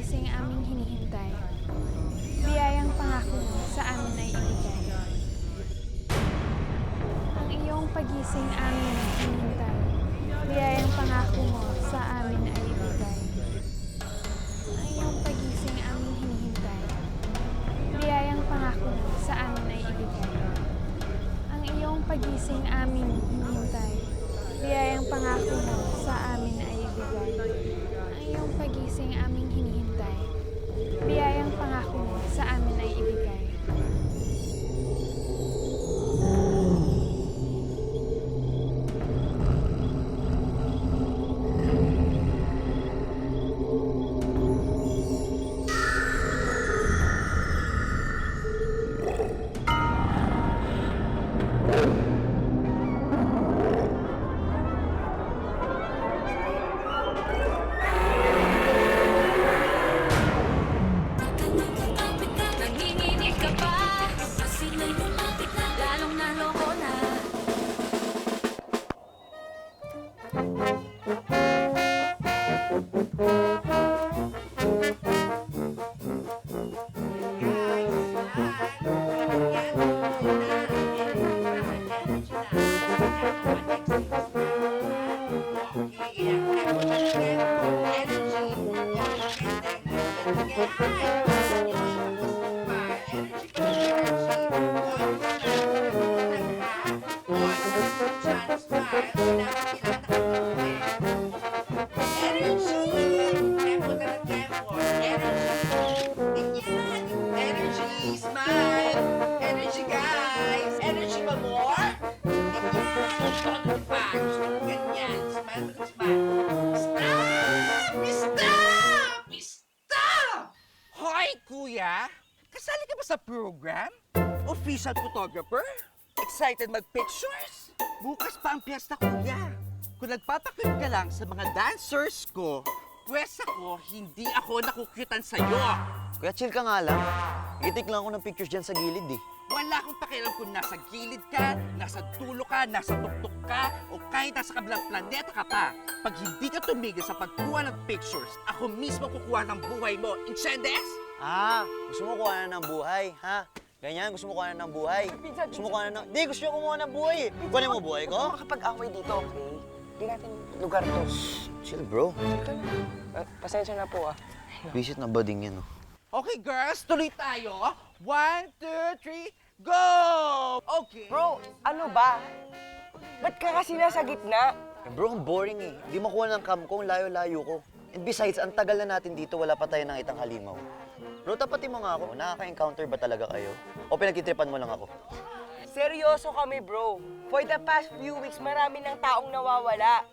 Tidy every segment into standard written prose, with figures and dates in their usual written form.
pagising aming hinihintay. Biyayang pangako mo sa amin ay ibigay. Ang iyong pagising amin hinihintay. Biyayang pangako mo sa amin ay ibigay. Ang iyong pagising aming hinihintay. Biyayang pangako mo sa amin ay ibigay. Ang iyong pagising aming hinihintay. Biyayang pangako mo sa amin ay ibigay. Ang iyong pagising aming hinihintay. Biyayang pangako mo sa amin ay ibigay. Nanginginig ka pa, lalong naloko na. Energy, smile! Energy, guys! Energy ba more? Ganyan! Pa! Gusto ko ganyan. Smile ka, smile. Stop! Stop! Stop! Hoy, kuya! Kasali ka ba sa program? Official photographer? Excited mag-pictures? Bukas pa ang piyesta, kuya. Kung nagpapakyut ka lang sa mga dancers ko, pwes ako, hindi ako nakukyutan sa'yo. Kuya, chill ka nga lang. Gitik lang ako ng pictures dyan sa gilid eh. Wala akong pakialam kung nasa gilid ka, nasa dulo ka, nasa tuktok ka, o kahit nasa kabilang planeta ka pa. Pag hindi ka tumigil sa pagkuha ng pictures, ako mismo kukuha ng buhay mo. Incendes? Ah, gusto mo kuha na ng buhay, ha? Ganyan, gusto mo kuha na ng buhay. Gusto mo kuha na ng... Di, gusto nyo kumuha ng buhay eh. Kunin mo buhay ko? Makapag-away dito, okay? Hindi natin lugar to. Chill, bro. Pasensya na po, ah. Visit na bading yan, oh. Okay, girls, tuloy tayo. 1, 2, 3, go! Okay. Bro, ano ba? Ba't ka kasi nasa gitna? Eh, bro, ang boring eh. Di makuha ng cam ko, ang layo-layo ko. And besides, ang tagal na natin dito, wala pa tayo ng itang halimaw. Bro, tapatin mo nga ako. Nakaka-encounter ba talaga kayo? O pinagtitripan mo lang ako? Seryoso kami, bro. For the past few weeks, marami ng taong nawawala.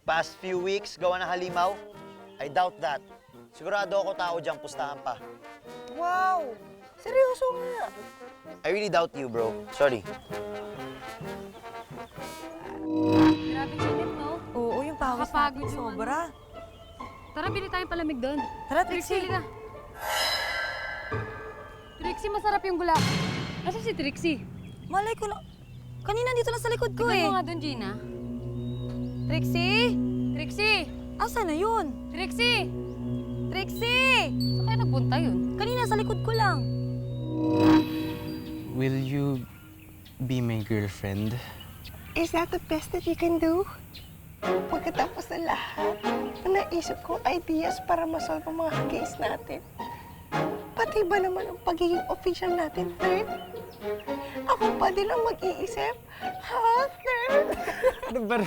Past few weeks, gawa ng halimaw? I doubt that. Sigurado ako tao diyang pustahan pa. Wow! Seryoso nga. I really doubt you, bro. Sorry. Grabe sinip, no? Oo, yung pawis Nakakapagod natin yung sobra. Tara, bili tayong palamig doon. Tara, Trixie, Trixie. na. Trixie, masarap yung gula. Nasaan si Trixie? Malay ko lang. Kanina dito lang sa likod ko Tignan eh. mo nga doon, Gina. Trixie! Trixie! Asa na yun? Trixie! Trixie! Saan kaya nagpunta yun? Kanina sa likod ko lang. Will you be my girlfriend? Is that the best that you can do? Pagkatapos ng lahat, naisip ko ideas para masolve ang mga case natin. Pati ba naman ang pagiging official natin, third? Ako pa din ang mag-iisip? Ha, third? Ano ba?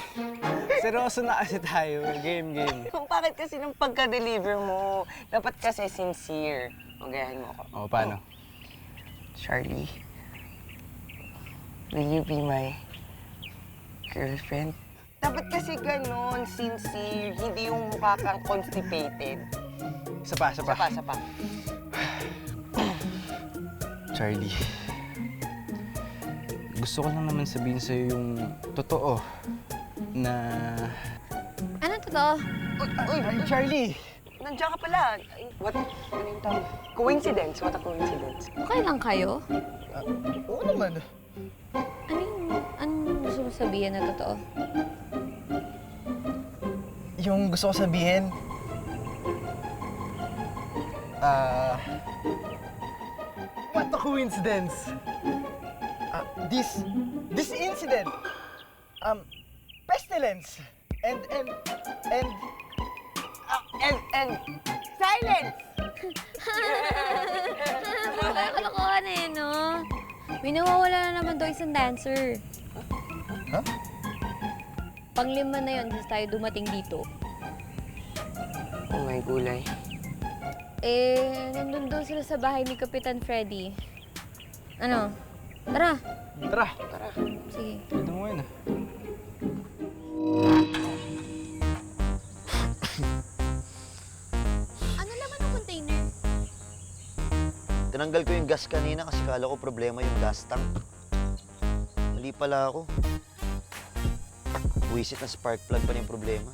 Seryoso na kasi tayo. Game. Bakit kasi nung pagka-deliver mo, dapat kasi sincere. Magayahin mo ako. O, paano? Charlie, will you be my girlfriend? Dapat kasi ganon, sincere, hindi yung mukha kang constipated. Isa pa. Sapa. Charlie, gusto ko lang naman sabihin sa'yo yung totoo na... Anong totoo? Uy, Charlie! Nandiyan ka pala. Ay, ano yung tawag? Coincidence. What a coincidence. Okay lang kayo? Oo naman. Anong gusto mo sabihin na totoo? Yung gusto ko sabihin, What a coincidence! This incident, pestilence, and silence! Kalokohan eh, no? May nawawala na naman daw isang dancer. Huh? Panglima na yun, since tayo dumating dito. Oh my gulay. Eh, nandun daw sila sa bahay ni Kapitan Freddy. Ano? Tara. Tara, Sige. pwede mo yun Ano laman ng container? Tinanggal ko yung gas kanina kasi kala ko problema yung gas tank. Mali pala ako. Buwisit na spark plug pa yung problema.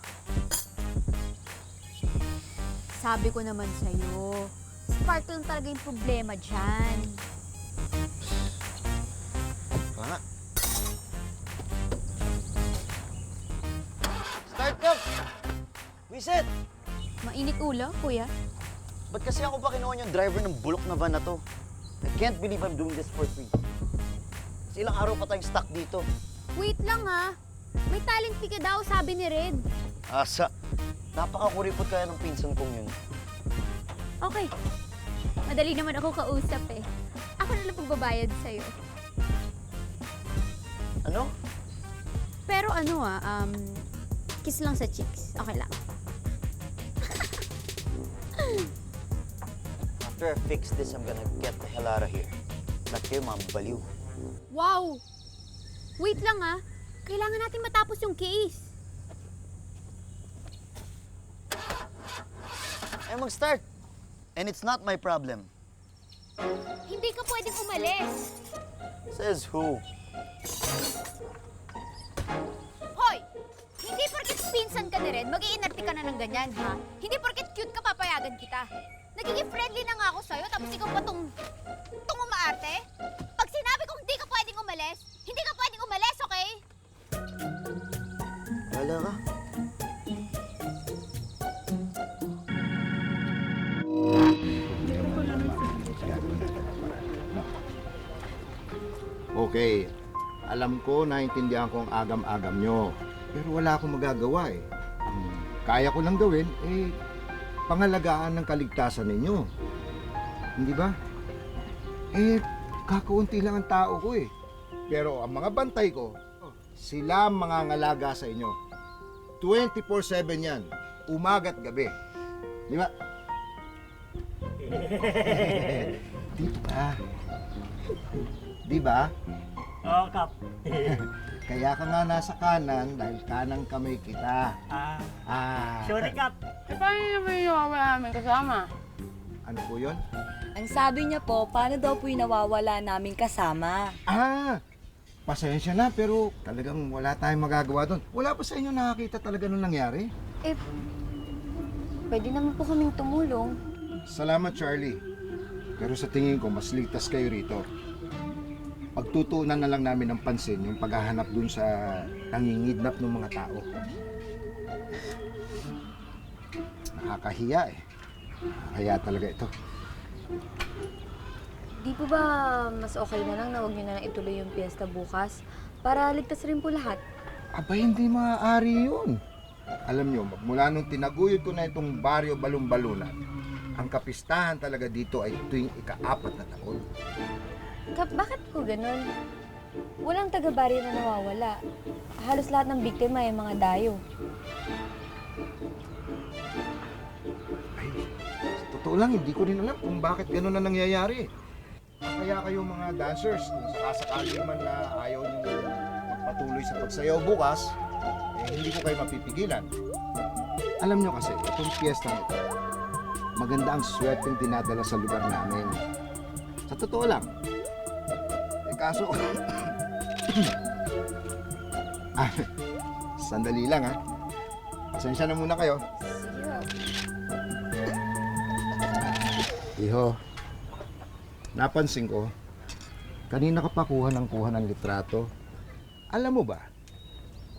Sabi ko naman sa'yo, spark lang talaga yung problema dyan. Kaya nga. Start ko! Buwisit! Mainit ulo, kuya. Ba't kasi ako pa kinuha yung driver ng bulok na van na to? I can't believe I'm doing this for free. Kasi ilang araw pa tayong stuck dito. Wait lang ha. May talent fee ka daw, sabi ni Red. Asa, napakakuripot kaya ng pinsan kong yun. Okay. Madali naman ako kausap eh. Ako na lang pagbabayad sa'yo. Ano? Pero ano kiss lang sa cheeks. Okay lang. After I fix this, I'm gonna get the hell out of here. Not here, ma'am. Baliw. Wow! Wait lang ha. Kailangan natin matapos yung case. Ay, mag-start. And it's not my problem. Hindi ka pwedeng umalis. Says who? Hoy! Hindi porkit pinsan ka na rin, mag-iinarte ka na ng ganyan, ha? Hindi porkit cute ka, papayagan kita. Nagiging friendly na nga ako sa'yo, tapos ikaw pa tong umaarte? Pag sinabi kong hindi ka pwedeng umalis, hindi ka pwedeng umalis, okay? Wala ka. Okay, alam ko, naintindihan ko ang agam-agam nyo. Pero wala akong magagawa eh. Ang kaya ko lang gawin, pangalagaan ng kaligtasan ninyo. Hindi ba? Kakaunti lang ang tao ko eh. Pero ang mga bantay ko, sila ang mga ngalaga sa inyo. 24/7 yan, umaga't gabi. Di ba? Di ba? Di ba? Oo, Kap. Kaya ka nga nasa kanan dahil kanang kamay kita. Sorry, Kap. Paano naman yung nawawala namin kasama? Ano po yun? Ang sabi niya po, paano daw po yung nawawala naming kasama? Pasensya na pero talagang wala tayong magagawa doon. Wala pa sa inyo nakakita talaga nung nangyari? Pwede naman po kaming tumulong. Salamat, Charlie. Pero sa tingin ko, mas ligtas kayo rito. Pagtutuunan na lang namin ng pansin yung paghahanap dun sa nangingidnap ng mga tao. Nakakahiya eh. Nakakahiya talaga ito. Di po ba mas okay na lang na huwag niyo na lang ituloy yung piyesta bukas para ligtas rin po lahat? Aba, hindi maaari yun. Alam nyo, magmula nung tinaguyod ko na itong baryo Balumbalunan, ang kapistahan talaga dito ay tuwing ika-4 na taon. Kap, bakit po ganun? Walang taga-baryo na nawawala. Halos lahat ng biktima ay mga dayo. Ay, sa totoo lang, hindi ko rin alam kung bakit gano'n na nangyayari. Kaya kayo mga dancers, kung sakasakali man na ayaw nyo magpatuloy sa pagsayaw bukas, hindi ko kayo mapipigilan. Alam nyo kasi, itong piyesta nito, maganda ang swerteng dinadala sa lugar namin. Sa totoo lang. Kaso, sandali lang ha. Pasensya na muna kayo. Iho, napansin ko, kanina ka pa kuha ng litrato. Alam mo ba,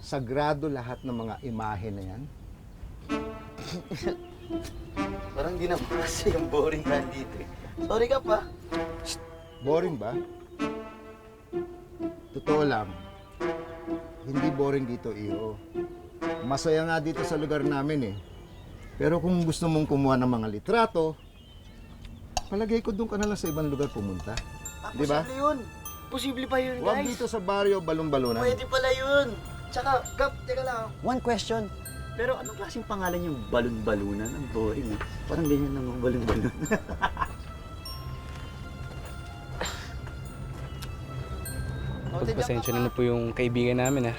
sagrado lahat ng mga imahe na yan. Parang di naman kasi yung boring ka dito eh. Sorry ka pa. Boring ba? Totoo lang. Hindi boring dito, iyo. Masaya nga dito sa lugar namin eh. Pero kung gusto mong kumuha ng mga litrato, palagay ko doon ka na lang sa ibang lugar pumunta. Di ba? Posible yun. Posible pa yun, Huwag guys. dito sa baryo balon-balunan. Pwede pala yun. Tsaka, Gab, teka lang. One question. Pero anong klaseng pangalan yung balon-balunan? Ang boring eh. Parang ganyan lang ang balon-balun. Pagpasensya na po yung kaibigan namin,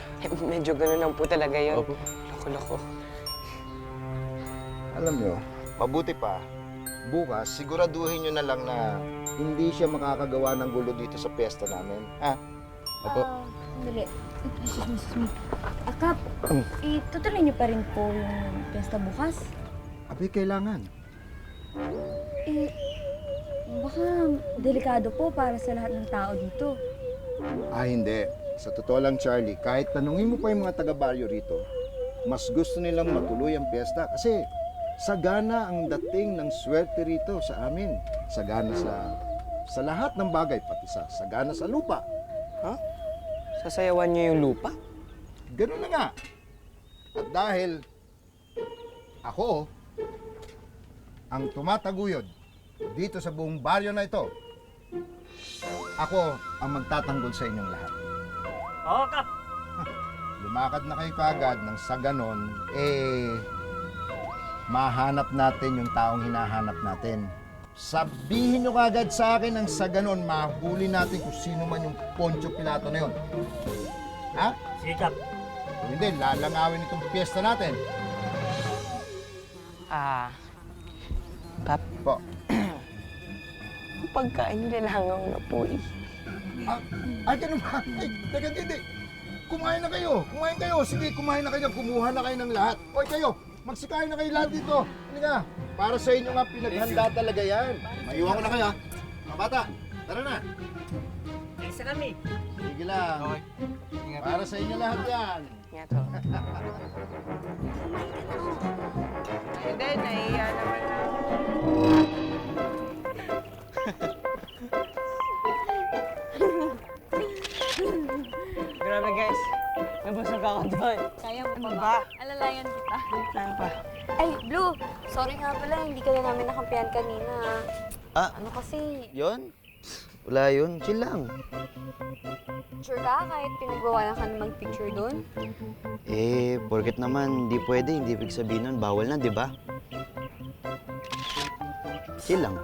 Medyo ganun lang po talaga yun. Opo. Loko-loko. Alam nyo, mabuti pa, bukas siguraduhin nyo na lang na hindi siya makakagawa ng gulo dito sa piyesta namin. Ha? Opo. Sandali. Excuse me. Kap, itutuloy niyo pa rin po yung piyesta bukas? Abi, kailangan. Baka delikado po para sa lahat ng tao dito. Hindi. Sa totoo lang, Charlie, kahit tanungin mo pa yung mga taga-baryo rito, mas gusto nilang matuloy ang piyesta kasi sagana ang dating ng swerte rito sa amin. Sagana sa lahat ng bagay, pati sagana sa lupa. Sasayawan niyo yung lupa? Ganun na nga. At dahil ako ang tumataguyod dito sa buong baryo na ito, ako ang magtatanggol sa inyong lahat. Oo, Kap. Lumakad na kayo kaagad nang sa ganon, mahanap natin yung taong hinahanap natin. Sabihin nyo kaagad sa akin ang sa ganon, mahuli natin kung sino man yung Poncio Pilato na yun. Ha? Sige, Kap. Kung hindi, lalangawin itong piyesta natin. Kap, Po. pagkain nilalangaw na po eh. Ay, ganun ba? Ay, teka, hindi. Kumain na kayo. Kumain kayo. Sige, kumain na kayo. Kumuha na kayo ng lahat. Hoy, kayo. Magsikain na kayo lahat dito. Halika. Para sa inyo nga, pinaghanda talaga yan. Maiwan ko na kayo, ha? Mga bata, tara na. Isa kami. Sige lang. Okay. Para sa inyo lahat yan. Nga to. Hindi, nahiya naman. Grabe guys, nabusog ako doon. Kaya mo Ano ba? Alalayan kita. Saan pa? Ay, Blue! Sorry nga pala, hindi ka na namin nakampihan kanina. Ah, Ano kasi, yun? Wala yun. Chill lang. sure ka kahit pinagbawalan ka na mag-picture doon? Porket naman hindi pwede, hindi ibig sabihin nun, bawal na, di ba? Chill lang.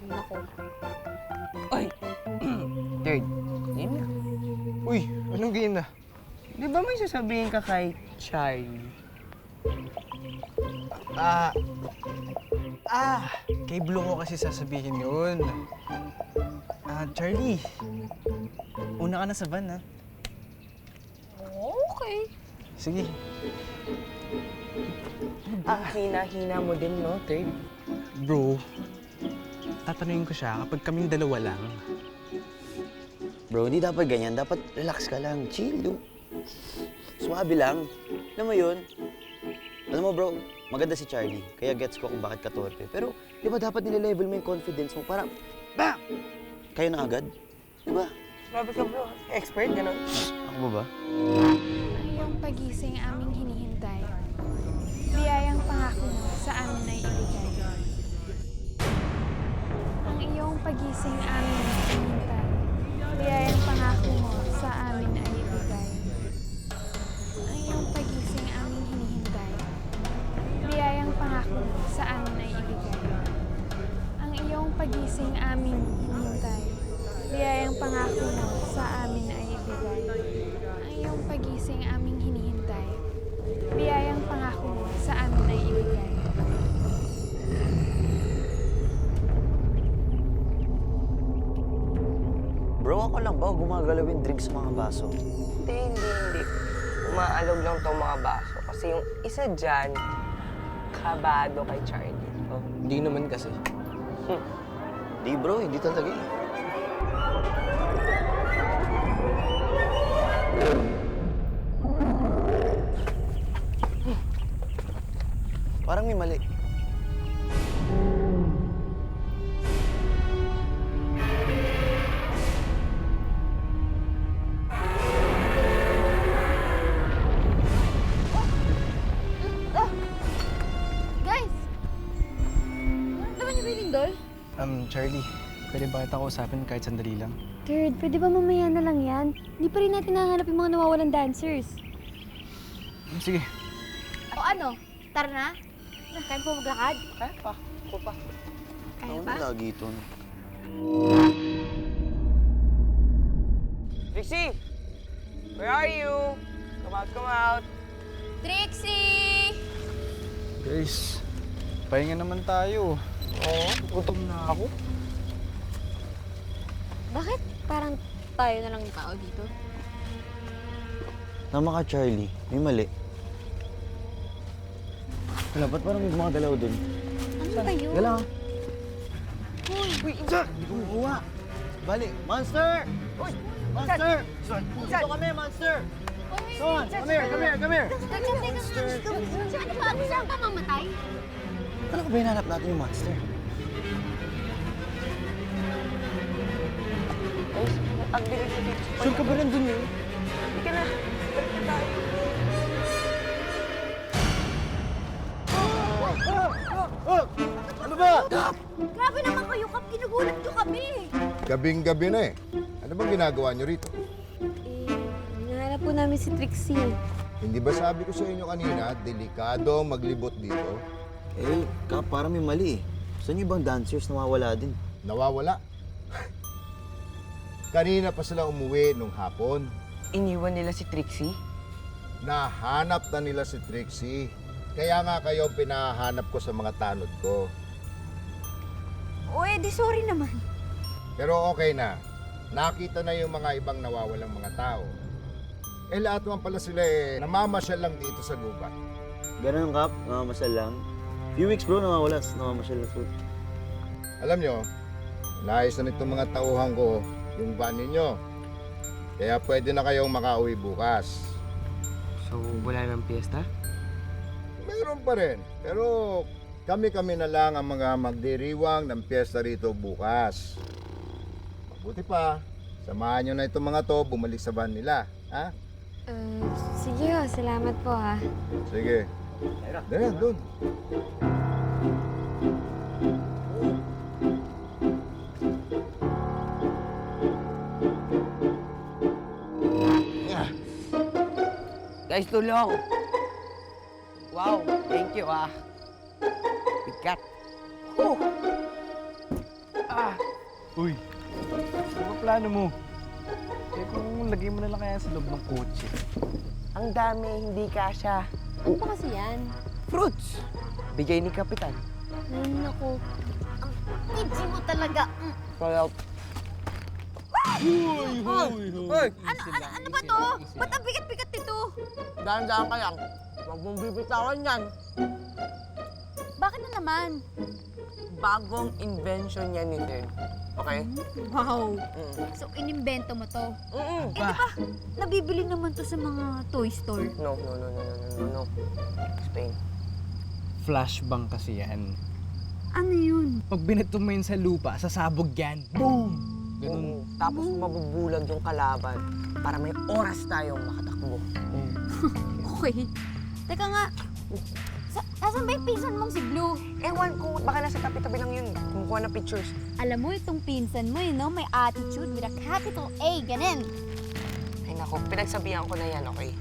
Naku. Third. Yun na. Uy, anong game na? Di ba may sasabihin ka kay Charlie? Kay Blue ko kasi sasabihin yun. Charlie, una ka na sa van, ha? Okay. Sige. Ang hina-hina mo din, no, Third? Bro, tatanungin ko siya kapag kaming dalawa lang. Bro, hindi dapat ganyan. Dapat relax ka lang. Chill, do. Suwabe lang. Alam mo yun? Alam mo, bro, maganda si Charlie. Kaya gets ko kung bakit ka torpe. Pero, di ba dapat nile-level mo yung confidence mo para, bam! Kayo na agad? Di ba? Grabe ka, bro. Expert, gano'n? Ako ba ba? Ang iyong pagising aming hinihintay. Biyayang pangako mo sa amin ay ibigay. Ang iyong pagising aming hinihintay. Biyayang pangako mo sa amin ay ibigay. Ang iyong pagising aming hinihintay. Biyayang pangako mo sa amin ay ibigay. Ang iyong pagising aming hinihintay. Biyayang pangako mo sa amin ay ibigay. Ang iyong pagising aming hinihintay. Biyayang pangako mo sa amin ay ibigay. Bro, ako lang ba o gumagalaw yung drink sa mga baso? Hindi. Umaalog lang tong mga baso. Kasi yung isa dyan, kabado kay Charlie. Oh. Hindi naman kasi. Di bro, hindi talaga eh. Parang may mali. Guys! Naman niyo ba yung lindol? Charlie, pwede ba kita kausapin kahit sandali lang? Third, pwede ba mamaya na lang yan? Hindi pa rin natin nahanap yung mga nawawalang dancers. Sige. O ano? Tara na? Kaya po maglakad? Ako pa. Kaya Ako ba? na lagi ito. Trixie! Where are you? Come out. Trixie! Guys, pahinga naman tayo. Oo, gutom na ako. Bakit parang tayo na lang yung tao dito? Tama ka, Charlie. May mali. Wala, ba't parang may mga galaw dun? Ano ba yun? Galaw. Uy, Insan! Hindi ko makuha. Bali, Monster! Uy! Monster! Dito kami, Monster! Son, come here! Teka. Ano ba? Saan ka mamatay? Kala ko ba hinahanap natin yung Monster? Ay, ang bilis na dito. Sure ka ba nandun yun? Hindi na. Balik na tayo. Ano ba? Grabe naman kayo, Kap. Ginugulat nyo kami. Gabing-gabi na eh. Ano bang ginagawa nyo rito? Hinahanap po namin si Trixie. Hindi ba sabi ko sa inyo kanina, delikado ang maglibot dito? Eh, Kap, parang may mali eh. Saan yung ibang dancers nawawala din? Nawawala. Kanina pa sila umuwi nung hapon. Iniwan nila si Trixie? Nahanap na nila si Trixie. Kaya nga kayo pinahanap ko sa mga tanod ko. O, di sorry naman. Pero okay na. Nakita na yung mga ibang nawawalang mga tao. Eh lahat naman pala sila namamasyal lang dito sa gubat. Ganun, Kap. Namamasal lang. Few weeks, bro, namamasyal lang. Alam nyo, naayos na nitong mga tauhan ko yung van ninyo. Kaya pwede na kayong makauwi bukas. So, wala nang piyesta? Meron pa rin. Pero kami-kami na lang ang mga magdiriwang ng piyesta rito bukas. Mabuti pa, samahan nyo na itong mga to bumalik sa van nila. Ha? Sige ho, salamat po ha. Sige. Dali, doon. Guys, tulong! Wow, thank you Bigat. Uy, ano ba plano mo? Eh kung lagay mo na lang kaya sa loob ng kotse. Ang dami, hindi kasya. Ano ba kasi yan? Fruits! Bigay ni Kapitan. Ay, naku. Ang pitchy mo talaga. Kaya... Hoy! Ano ba to? Ba't ang bigat-bigat nito? Dahan-dahan ka lang. Huwag mong bibitawan yan. Bakit na naman? Bagong invention yan ni Third. Okay? Wow. Mm. So, inimbento mo to? Mm-mm. Eh, di ba, nabibili naman to sa mga toy store? No. Explain. Flashbang kasi yan. Ano yun? Pag binato mo yun sa lupa, sasabog yan. Boom! Ganun. Oo. Tapos mabubulag yung kalaban para may oras tayong makatakbo. Okay. Teka nga, nasan ba yung pinsan mong si Blue? Ewan ko, baka nasa tabi-tabi lang yun. Kumukuha ng pictures. Alam mo, itong pinsan mo, no? May attitude with a capital A, ganun. Ay nako, pinagsabihan ko na yan, okay?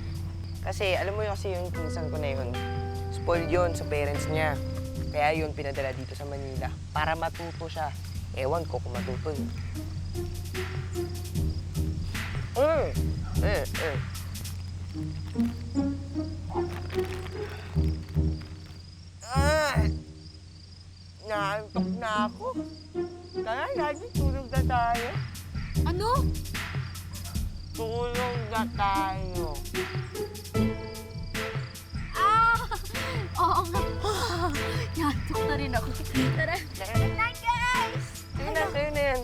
Kasi alam mo yun kasi yung pinsan ko na yun, spoiled yun sa parents niya. Kaya yun pinadala dito sa Manila para matuto siya. Ewan ko kung matuto yun. Naantok na ako. Tara, lagi tulog na tayo. Ano? Tulog na tayo. Oo nga. Yantok na rin ako. Tara. Good night, guys! Sige na, sa'yo na yan.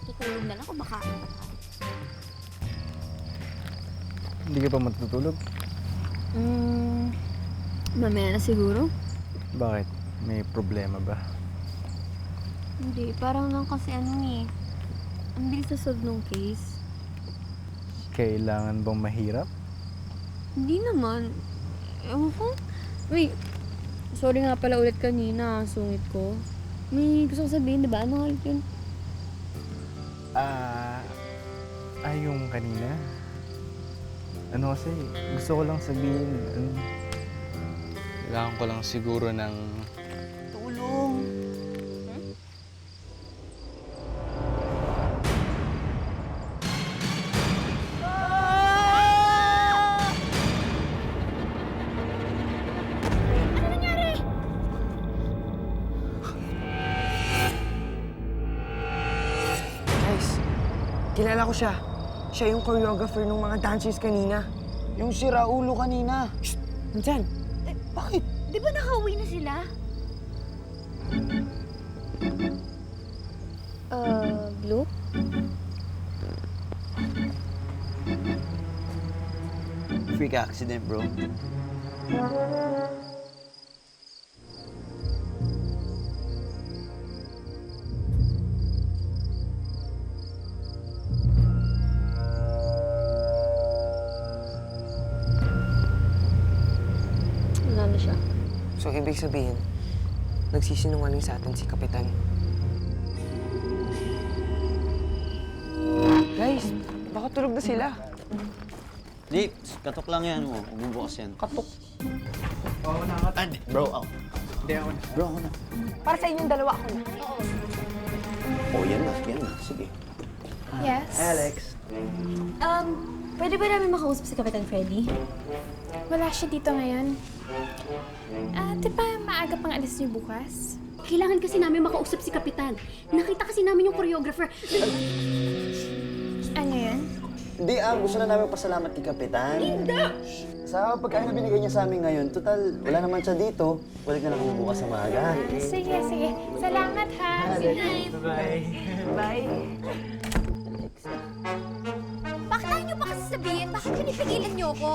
Tutulog na lang kung makain pa tayo. Hindi ka pa matutulog? Mamaya na siguro? Bakit? May problema ba? Hindi, parang lang kasi ang bilis na solve nung case. Kailangan bang mahirap? Hindi naman. Ewan ko. Wait, sorry nga pala ulit kanina, ang sungit ko. May gusto ko sabihin, di ba? Ano nga ulit yun? Yung kanina. Ano kasi, gusto ko lang sabihin, kailangan ko lang siguro ng... Tulong. Guys, kilala ko siya. Siya yung choreographer ng mga dancers kanina. Yung si Raulo kanina. Nandyan. Bakit? Di ba nakauwi na sila? Blue? Freak accident, bro. Wala na siya. So, ibig sabihin, nagsisinungaling sa atin si Kapitan. Guys, baka tulog na sila. Di, katok lang yan mo. Umubukas yan. Katok. Bro, ako. Hindi ako na. Bro, ako na. Para sa inyong dalawa ako na. Oh, yan na. Yan na. Sige. Yes? Alex. Pwede ba namin makausap si Kapitan Freddy? Wala siya dito ngayon. Di ba maaga pang alis niyo bukas? Kailangan kasi namin makausap si Kapitan. Nakita kasi namin yung choreographer. Ano yun? Hindi, gusto na namin pasalamat kay Kapitan. Hindi! Sa pagkain na binigay niya sa amin ngayon, total, wala naman siya dito. Balik na lang kami bukas sa maaga. Sige, sige. Salamat ha. Bye-bye. Bye. Bakit ayaw niyo pa kasi sabihin? Bakit pinipigilan niyo ako?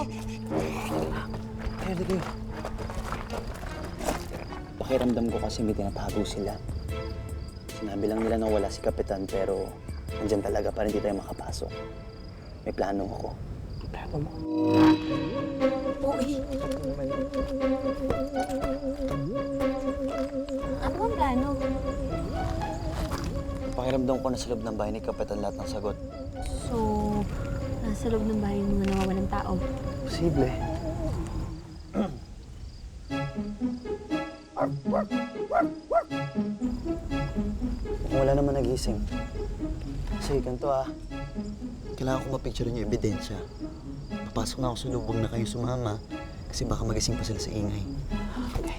Kaya di kayo. Pakiramdam ko kasi may tinatago sila. Sinabi lang nila na wala si Kapitan pero nandyan talaga para hindi tayo makapasok. May plano ako. Plano mo? Ano bang plano? Pakiramdam ko na sa loob ng bahay ni Kapitan lahat ng sagot. So, nasa loob ng bahay yung mga nawawalang tao. Posible. Kung wala naman nagising. Kasi ganito kailangan ko mapicture yung ebidensya. Papasok na ako sa lubong na kayo sumama kasi baka magising pa sila sa ingay. Okay.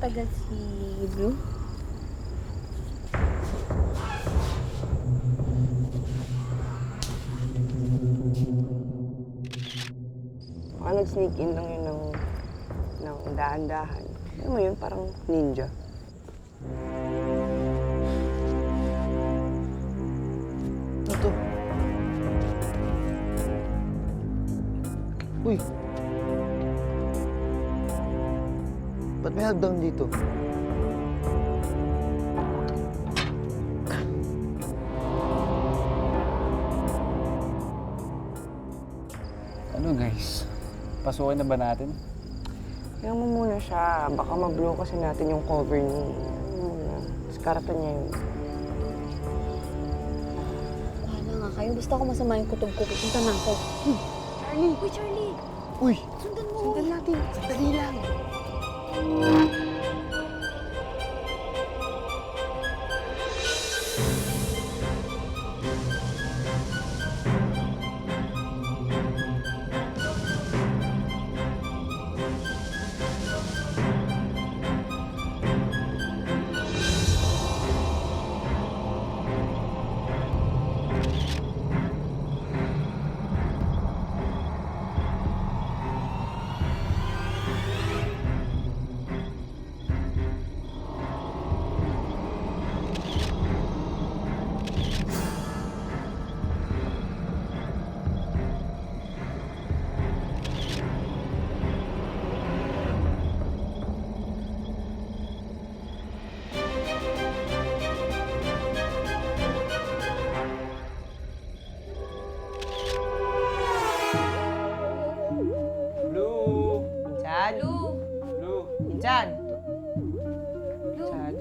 matagal si Blue? Baka nag-sneak in lang yun ng dahan-dahan. Alam mo yun, parang ninja. Ito. Uy! Ba't may hagdan dito? Ano guys? Pasukin na ba natin? Kaya mo muna siya. Baka mag-blow kasi natin yung cover niya. Ano muna. Diskarta niya yun. Bahala nga kayo. Basta ako masama yung kutob ko. Pupunta na ako. Charlie! Uy, Charlie! Uy! Sundan mo! Sundan natin. Sandali lang. Blue! Insan? Blue! Insan!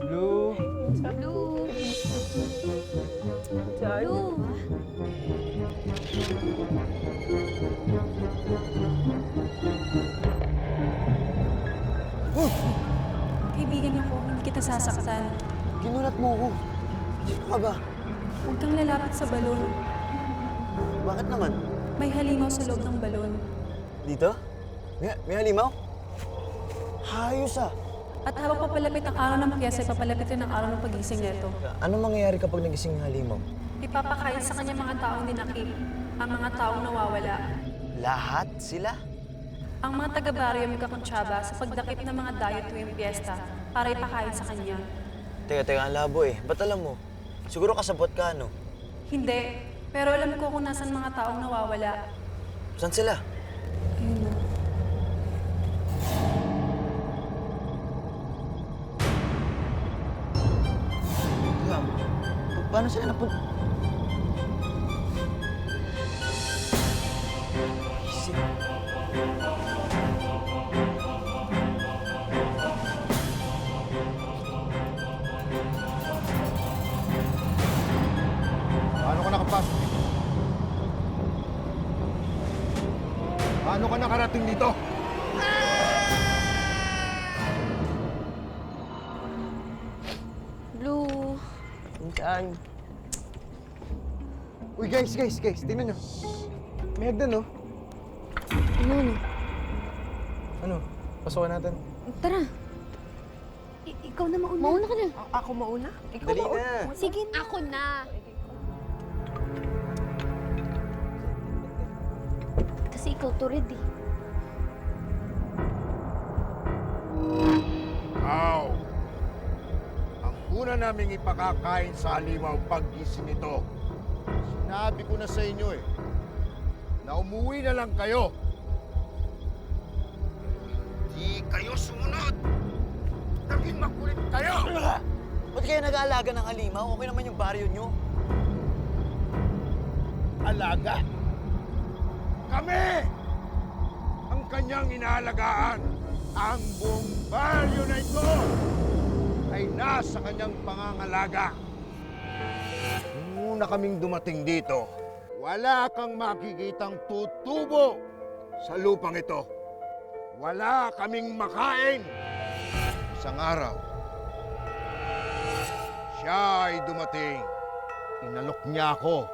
Blue! Insan? Blue! Blue! Insan? Blue! Kaibigan ako, hindi kita sasaktan. Ginulat mo ako. Sino ka ba? Huwag kang lalapit sa balon. Bakit naman? May halimaw sa loob ng balon. Dito? May halimaw? Hayos ah! At habang papalapit ang araw ng piyesa, papalapit rin ang araw ng pagising nito. Anong mangyayari kapag nagising yung halimaw? Ipapakain sa kanya mga taong dinakip, ang mga taong nawawala. Lahat sila? Ang mga taga-baryo may kakuntsaba sa pagdakip ng mga dayo tuwing piyesta para ipakain sa kanya. Teka, ang labo eh. Ba't alam mo? Siguro kasabot ka, no? Hindi, pero alam ko kung nasan mga taong nawawala. Saan sila? Ayun na. Teka, paano sila napunta? Paano ka nakapasok dito? Paano ka nakarating dito? Blue! Insan? Uy guys! Tingnan nyo. May hagdan, no? Ano? Ano? Pasukin natin. Tara! Ikaw na mauna. Mauna ka na. Ako mauna? Ikaw Dali mauna. na! Sige na. Ako na. Kasi ikaw to red eh. Aw! Ang una naming ipakakain sa halimaw paggising nito. Sinabi ko na sa inyo eh, na umuwi na lang kayo. Di kayo sumunod! Naging makulit kayo! Ba't kayo nag-aalaga ng halimaw? Okay naman yung baryo nyo. Alaga? Kami! Ang kanyang inaalagaan. Ang buong baryo na ito ay nasa kanyang pangangalaga. Nung una kaming dumating dito, wala kang makikitang tutubo sa lupang ito. Wala kaming makain. Isang araw, siya ay dumating. Inalok niya ako.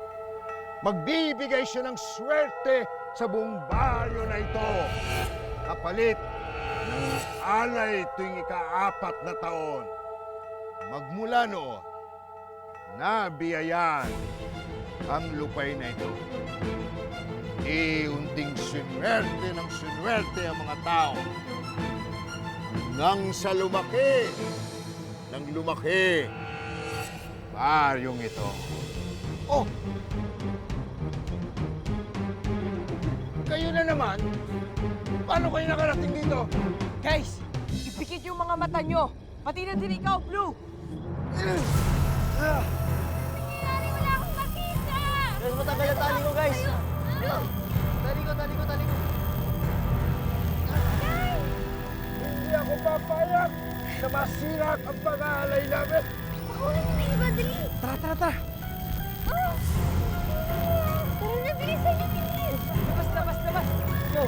Magbibigay siya ng swerte sa buong baryo na ito. Kapalit alay tuwing ika-4 na taon. Magmula noon, nabiyayaan ang lupay na ito. Unting swerte ng swerte ang mga tao. Nang sa lumaki, baryong ito. Oh! Kayo na naman? Paano kayo nakarating dito? Guys, ipikit yung mga mata nyo. Pati na din ikaw, Blue. Nangyari, wala akong makita! Guys, matagal ang tali ko, guys. Tali ko. Hindi ako papayag na masira ang pag-aalay namin. Makuha niyo na iba, dali! Tara. Tara na, bilisan niyo, bilis! Labas. Go.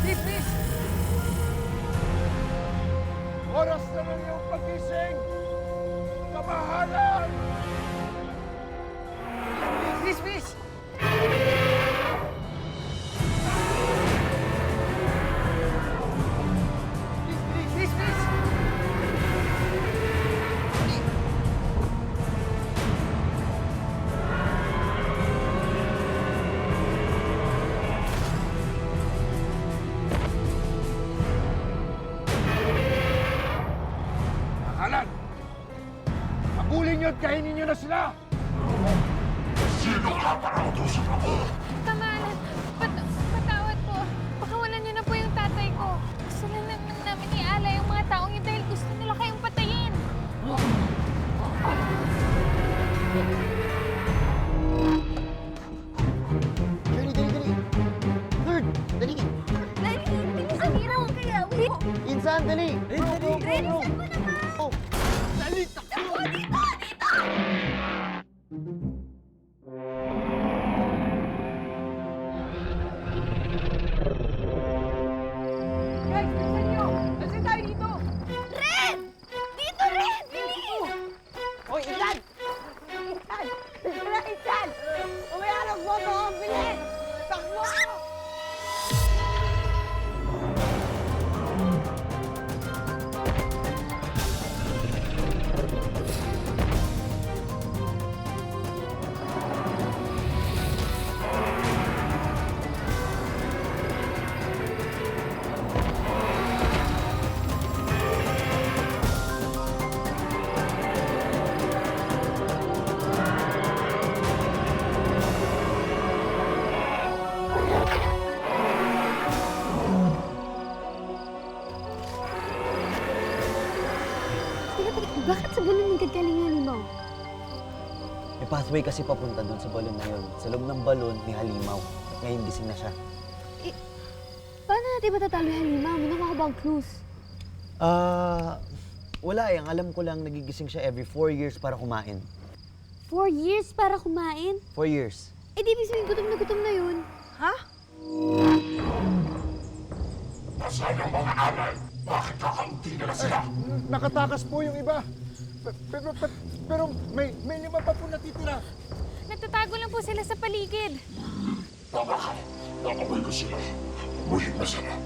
Please. Oras na lang yung pagising. Kamahalan! Please. Please. Kamahalan! Habulin nyo at kainin nyo na sila! Kamahalan, patawad po. Pakawalan niyo na po yung tatay ko. Gusto lang naman namin ialay yung mga taong yun dahil gusto nila kayong patayin. Shirley, dali. Third, dali. Dali, bilisan niyo naman kaya. Wait! Insan, dali. Bro. Bilisan mo naman! Oh. Dito! Guys, bilisan nyo. Nasaan tayo dito? Ren! Dito, Ren! Bilis! Hoy, Insan! Insan! Umayarap mo ito! Bilis! Takbo! Bakit sa balon ng gagaling halimaw? May pathway kasi papunta dun sa balon na yun. Sa loob ng balon, may halimaw. At ngayon gising na siya. Paano natin matatalo yung halimaw? May nakuha bang clues? Wala eh. Ang alam ko lang, nagigising siya every 4 years para kumain. 4 years para kumain? 4 years. Eh di ibig sabihin gutom na yun. Ha? Nakatakas po yung iba. Pero may 5 pa po natitira. Natatago lang po sila sa paligid. Tama ka. Nakamoy ko sila. Amoy masarap.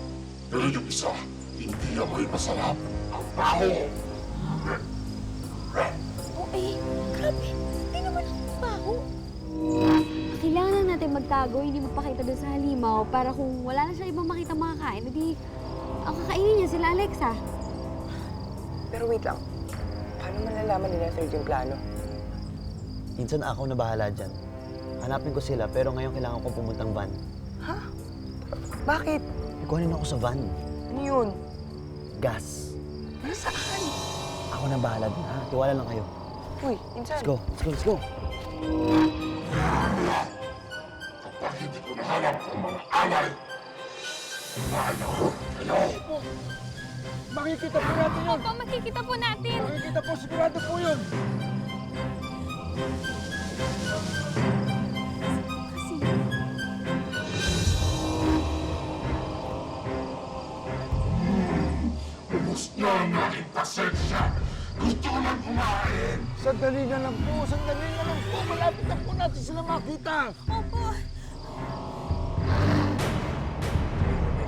Pero yung isa, hindi amoy masarap. Ang baho! Oh eh, grabe. Hindi naman ako baho. Kailangan na natin magtago, hindi magpakita doon sa halimaw para kung wala na siya ibang makita makakain, edi ang kakainin niya sila Alexa. Pero wait lang. Paano malalaman nila third yung plano? Minsan ako na bahala dyan. Hanapin ko sila, pero ngayon kailangan ko pumuntang van. Ha? Bakit? Ikuhanin ako sa van. Ano yun? Gas. Nasaan? Ako na bahala dun, ha? Tiwala lang kayo. Uy, Insan. Let's go. Kapag hindi ko nahanap ang mga alay, nahanap kayo. Makikita po natin yun. Opo, makikita po natin. Makikita po, sigurado po yun. Kasi Ubus na ang aking pasensya. Gusto ko lang kumain. Sandali na lang po. Malapit na po natin sila makita. Opo.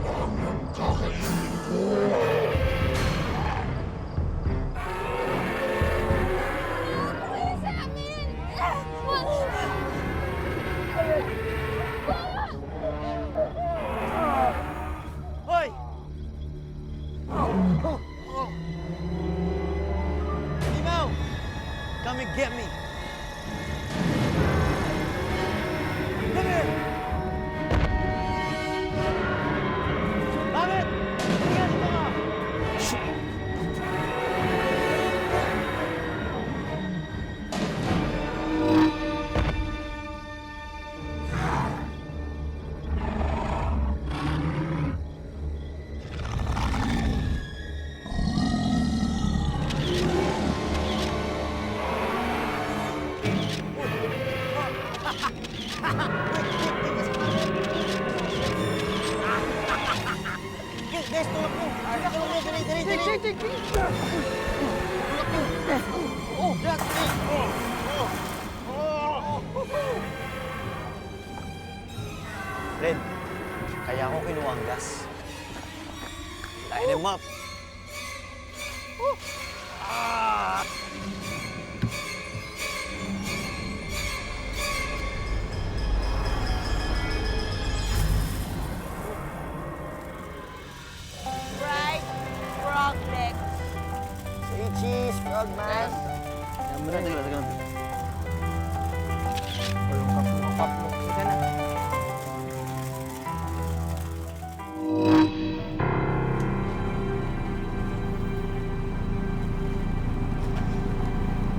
Alam na Kakainin ko. Hoy! Limaw! Come and get me! Come here! Bakit? Tingnan dito ka! Guys, tulak mo! Tulak mo! Dali, dali, dali! Tulak mo! Oh, Jack! Red, kaya ako kinuha ang gas. Line him up. Fried frog legs. Say cheese, frogman. Ayan mo na, naglalagay na. Yung cup mo. Sige na.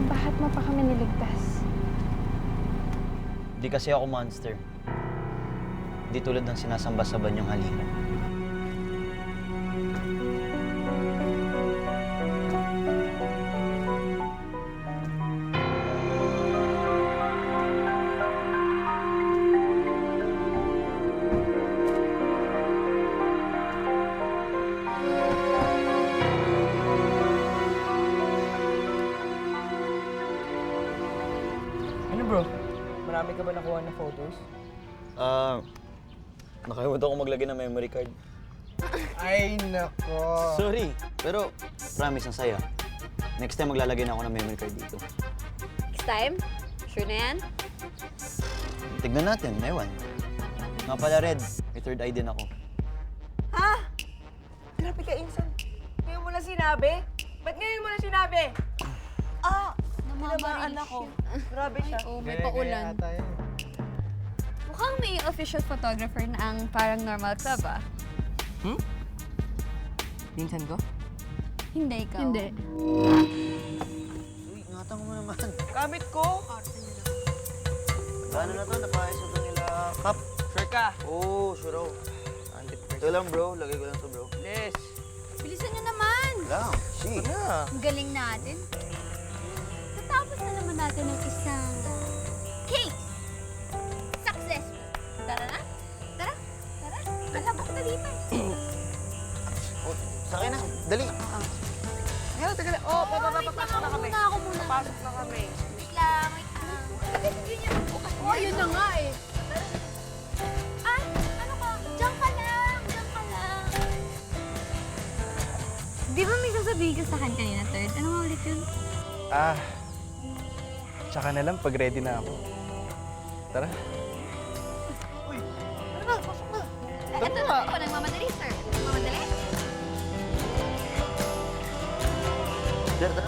Bakit mo pa kami niligtas? Di kasi ako monster. Di tulad ng sinasamba sa banyong halimaw. Ano bro? Marami ka ba nakuha na photos? Nakalimutan ko maglagay ng memory card. Ay, nako. Sorry, pero promise ang saya. Next time maglalagay na ako ng memory card dito. Next time? Sure na yan? Tignan natin, ewan. Nga pala, Red, may third eye din ako. Ha? Grabe ka, Insan. Ngayon mo na sinabi? Ba't ngayon mo na sinabi? Ah! Tinamaan ako. Grabe siya. Oh, may paulan. Mukhang may official photographer na ang parang normal club, ah. Pinsan ko? Hindi ikaw. Hindi. Uy, ingatan mo naman. Gamit ko? Ano na to? Napaayos na to nila. Kap. Sure ka? Oo, sure ako. 100%. Ito lang, bro. Lagay ko lang to, bro. Les. Bilisan nyo naman! Lang. Si. Na. Ang galing natin. Natapos na naman natin ng isang case. Successful. Tara na? Tara. Tara. Malabak na dito. Oh, sakay na. Dali. Teka lang. Oh, papasok na kami. Ako muna. Papasok na kami. Wait lang, wait lang. Oh, yun na nga eh. Ah, ano ka? Diyan ka lang. Diyan ka lang. Di ba may sasabihin ka sa akin kanina, third? Ano nga ulit yun? Tsaka na lang pag ready na ako. Tara. Ito na ako nagmamadali, sir. Nagmamadali? Tara, tara.